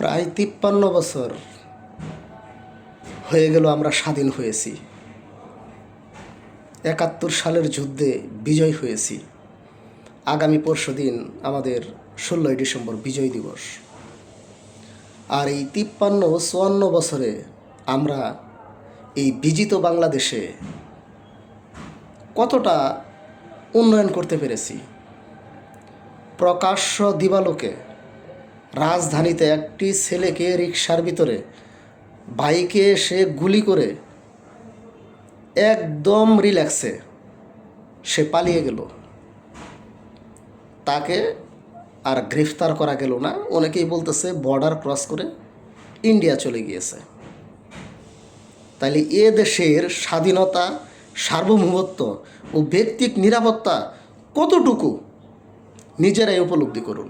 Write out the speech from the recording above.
প্রায় ৫৩ বছর হয়ে গেল আমরা স্বাধীন হয়েছি। ৭১ সালের যুদ্ধে বিজয় হয়েছি। আগামী পরশুদিন আমাদের ১৬ই ডিসেম্বর বিজয় দিবস। আর এই ৫৩-৫৪ বছরে আমরা এই বিজিত বাংলাদেশে কতটা উন্নয়ন করতে পেরেছি। প্রকাশ্য দিবালোকে রাজধানীতে একটি ছেলেকে রিকশার ভিতরে বাইকে এসে গুলি করে একদম রিল্যাক্সে সে পালিয়ে গেল। তাকে আর গ্রেফতার করা গেল না। অনেকেই বলতেছে বর্ডার ক্রস করে ইন্ডিয়া চলে গিয়েছে। তাইলে এ দেশের স্বাধীনতা, সার্বভৌমত্ব ও ব্যক্তিক নিরাপত্তা কতটুকু নিজেরাই উপলব্ধি করুন।